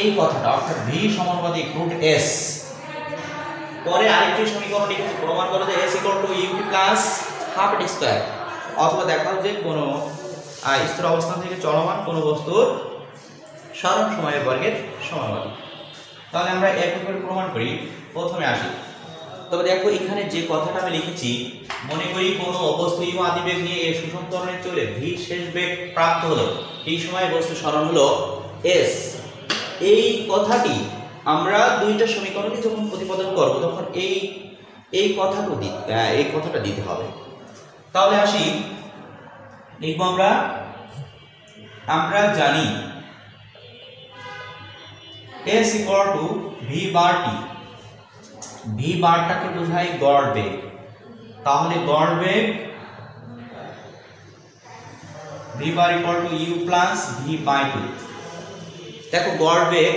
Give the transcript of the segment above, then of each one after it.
এই কথাটা অর্থাৎ v সমানুপাতিক রুট s। পরে আরেকটি সমীকরণ লিখেছি, প্রমাণ করো যে s equal to u t plus half a t square, অথবা দেখাও যে কোনো স্থির অবস্থান থেকে চলমান কোনো বস্তুর সরণ সময়ের বর্গের সমানুপাতিক। তাহলে আমরা এক এক করে প্রমাণ করি। প্রথমে আসি, তবে দেখো এখানে যে কথাটা আমি লিখেছি, মনে করি কোনো বস্তু ইউ আদি বেগ নিয়ে এর সুষম ত্বরণে চলে ভি শেষ বেগ প্রাপ্ত হলো, এই সময় বস্তু সরণ হলো এস। এই কথাটি আমরা দুইটা সমীকরণে যখন প্রতিপাদন করব তখন এই কথাটা দিতে হবে। তাহলে আসি, লিখব আমরা জানি s equal to v bar t. V বারটাকে বোঝায় গড় বেগ, তাহলে গড় বেগ V bar equal to you plus V by two. দেখো গড় বেগ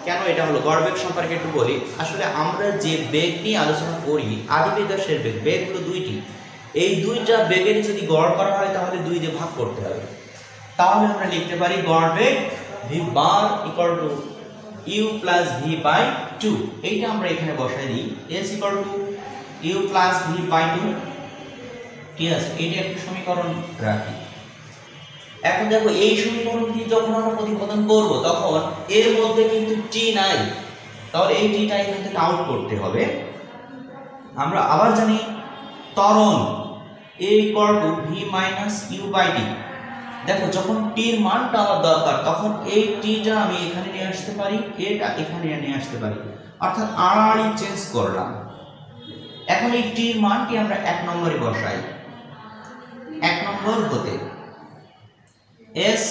কেন এটা হলো, গড় বেগ সম্পর্কে একটু বলি। আসলে আমরা যে বেগ নিয়ে আলোচনা করি, আদি বেগ আর শেষ বেগ, বেগ হলো দুইটি। এই দুইটা বেগের যদি গড় করা হয় তাহলে দুই দিয়ে ভাগ করতে হবে। তাহলে আমরা লিখতে পারি গড় বেগ V bar equal to you plus V by two. এইটা আমরা এখানে বসাই দিই, S equal to you plus V by two. ঠিক আছে, এইটা একটা সমীকরণ রাখি। এখন দেখো এই সমীকরণটি যখন আমরা প্রতিপাদন করব তখন এর মধ্যে কিন্তু টি নাই, তাহলে এই টিটা এখান থেকে আউট করতে হবে। আমরা আবার জানি ত্বরণ a equal to v minus u by t। দেখো যখন t এর মানটা আমার দরকার তখন এই টিটা আমি এখানে নিয়ে আসতে পারি, এটা এখানে নিয়ে আসতে পারি, অর্থাৎ আড়াআড়ি চেঞ্জ করলাম। এখন এই t এর মানটি আমরা 1 নম্বরে বসাই। 1 নম্বর হতে s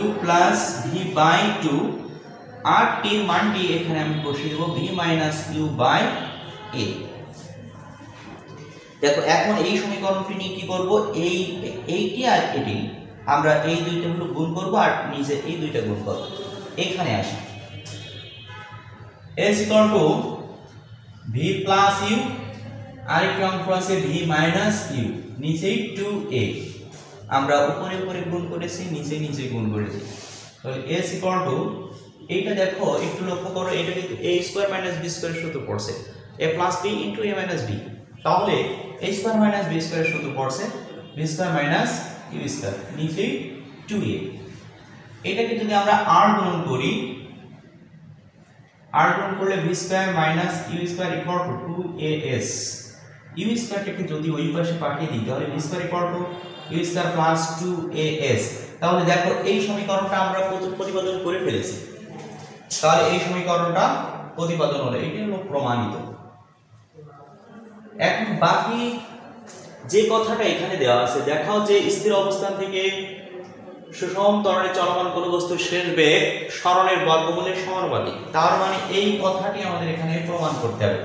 u plus v by 2 আর t এর মানটি এখানে আমি বসিয়ে দেব v minus u by a। দেখো এখন এই সমীকরণটি নিয়ে কি করব, এইটি আর এটি আমরা এই দুইটা হলো গুণ করব আর নিচে এই দুইটা গুণ করব। এখানে আসি, s equal to v plus u আর একটি অংশ আছে v মাইনাস u, নিচেই 2a। আমরা উপরে উপরে গুণ করেছি, নিচে নিচে গুণ করেছি। তাহলে s ইকুয়াল টু, এইটা দেখো একটু লক্ষ্য করো, এটা কিন্তু a square minus b square সূত্র পড়ছে, a plus b into a minus b। তাহলে a square minus b square সূত্র পড়ছে b square minus u square, নিচে 2a। এটাকে যদি আমরা r গুণ করি, r গুণ করলে b square minus u square equal to 2as। u স্কয়ারটাকে যদি ওই পাশে পাঠিয়ে দিই তাহলে b square equal to u square plus 2as। তাহলে দেখো এই সমীকরণটা আমরা প্রতিপাদন করে ফেলেছি। তাহলে এই সমীকরণটা প্রতিপাদন হলো, এটি হলো প্রমাণিত। এখন বাকি যে কথাটা এখানে দেওয়া আছে, দেখাও যে স্থির অবস্থান থেকে সুষম ত্বরণে চলমান কোনো বস্তুর শেষ বেগ সরণের বর্গমূলের সমানুপাতিক। তার মানে এই কথাটি আমাদের এখানে প্রমাণ করতে হবে।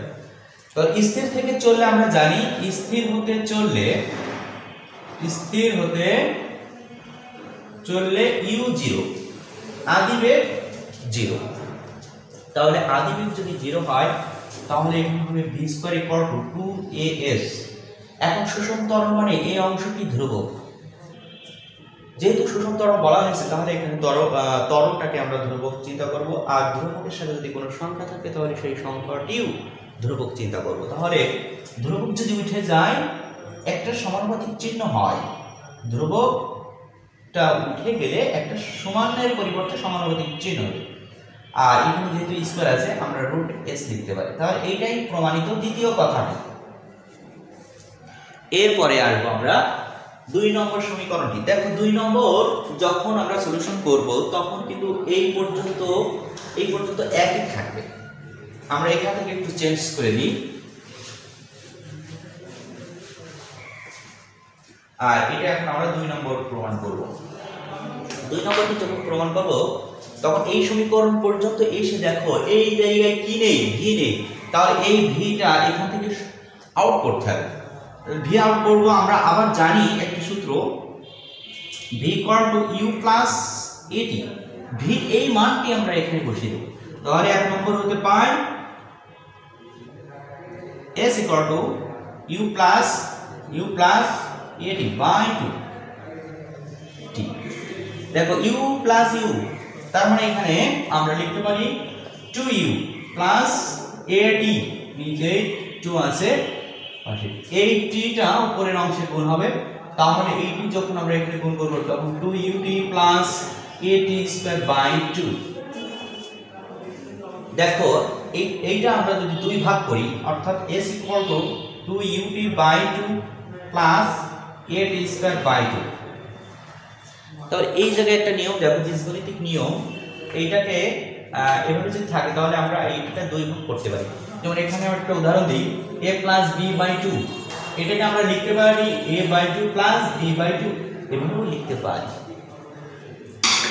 তো স্থির থেকে চললে আমরা জানি স্থির হতে চললে u 0, আদি বেগ 0। তাহলে আদি বেগ যদি 0 হয় তাহলে এখানে হবে v square equal to 2as। এখন সুষম ত্বরণ মানে এই অংশটি ধ্রুবক, যেহেতু সুষম ত্বরণ বলা হয়েছে তাহলে এখানে ত্বরণটাকে আমরা ধ্রুবক চিন্তা করব, আর ধ্রুবকের সাথে যদি কোনো সংখ্যা থাকে তাহলে সেই সংখ্যাটিও ধ্রুবক চিন্তা করব। তাহলে ধ্রুবক যদি উঠে যায় একটা সমানুপাতিক চিহ্ন হয়, ধ্রুবকটা উঠে গেলে একটা সমানের পরিবর্তে সমানুপাতিক চিহ্ন হবে। আর এখানে যেহেতু স্কয়ার আছে আমরা রুট s লিখতে পারি। তাহলে এইটাই প্রমাণিত দ্বিতীয় কথাটি। এরপরে আসবো আমরা 2 নম্বর সমীকরণটি। দেখো 2 নম্বর যখন আমরা সলিউশন করব তখন কিন্তু এই পর্যন্ত একই থাকবে। আমরা এখান থেকে একটু চেঞ্জ করে দিই, আর এটা এখন আমরা 2 নম্বর প্রমাণ করব। 2 নম্বরটি যখন প্রমাণ করব তখন এই সমীকরণ পর্যন্ত এসে দেখো এই জায়গায় কি নেই, ভি নেই। তাহলে এই ভিটা এখান থেকে আউট করতে হবে। ভি আউট করব, আমরা আবার জানি একটা সূত্র v equal to you plus a t. V এই মানটি আমরা এখানে বসিয়ে দেব। তাহলে 1 নম্বর হতে পাই s equal to you plus a t by 2 টি। দেখো ইউ প্লাস ইউ তার মানে এখানে আমরা লিখতে পারি 2u প্লাস at, নিচে 2 আছে পাশে এই টা উপরের অংশে গুণ হবে, তাহলে এই টি যখন আমরা এখানে গুণ করব তখন 2ut plus at square by 2। দেখো এইটা আমরা যদি 2 ভাগ করি অর্থাৎ s equal to 2ut by 2 plus at square by 2। তাহলে এই জায়গায় একটা নিয়ম দেখো, বীজগণিতিক নিয়ম, এইটাকে এভাবে যদি থাকে তাহলে আমরা এইটা 2 ভাগ করতে পারি। যেমন এখানে আমরা একটা উদাহরণ দিই, a প্লাস b বাই 2, এটাকে আমরা লিখতে পারি a by 2 plus b by 2, এভাবেও লিখতে পারি।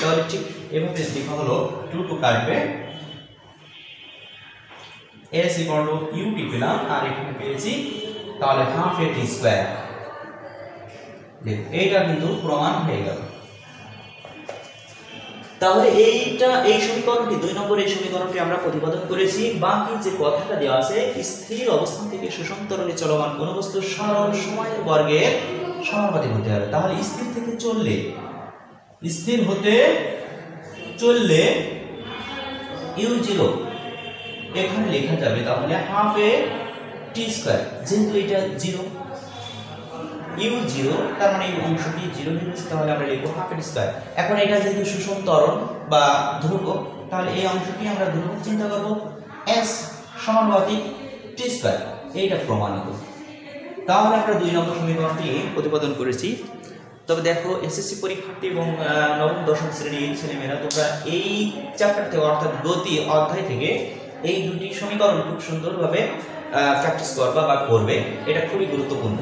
তাহলে ঠিক এভাবে লেখা হলো 2 2 কাটবে, s ইকুয়াল টু ut পেলাম আর এখানে পেয়েছি তাহলে হাফ at স্কয়ার। এইটা কিন্তু প্রমাণ হয়ে গেল। তাহলে এই সমীকরণটি 2 নম্বর এই সমীকরণটি আমরা প্রতিপাদন করেছি। বাকি যে কথাটা দেওয়া আছে, স্থির অবস্থান থেকে সুষম ত্বরণে চলমান কোন বস্তু সরল সময়ের বর্গের সমানুপাতিক হতে হবে। তাহলে স্থির থেকে স্থির হতে চললে u0 এখানে লেখা যাবে তাহলে হাফ এ টি স্কয়ার, যেহেতু এটা 0 u0 তার মানে এই অংশটি 0 হয়ে গেছে, তাহলে আমরা লিখব হাফ এর স্কয়ার। এখন এটা যেহেতু সুষম ত্বরণ বা ধ্রুবক, তাহলে এই অংশটি আমরা ধ্রুবক চিন্তা করব, s সমানুপাতিক t স্কয়ার, এইটা প্রমাণিত। তাহলে আমরা 2 নম্বর সমীকরণটি প্রতিপাদন করেছি। তবে দেখো এসএসসি পরীক্ষার্থী এবং নবম দশম শ্রেণীর ছেলেমেয়েরা তোমরা এই চ্যাপ্টার থেকে অর্থাৎ গতি অধ্যায় থেকে এই দুটি সমীকরণ খুব সুন্দরভাবে প্র্যাকটিস করবা বা করবে, এটা খুবই গুরুত্বপূর্ণ।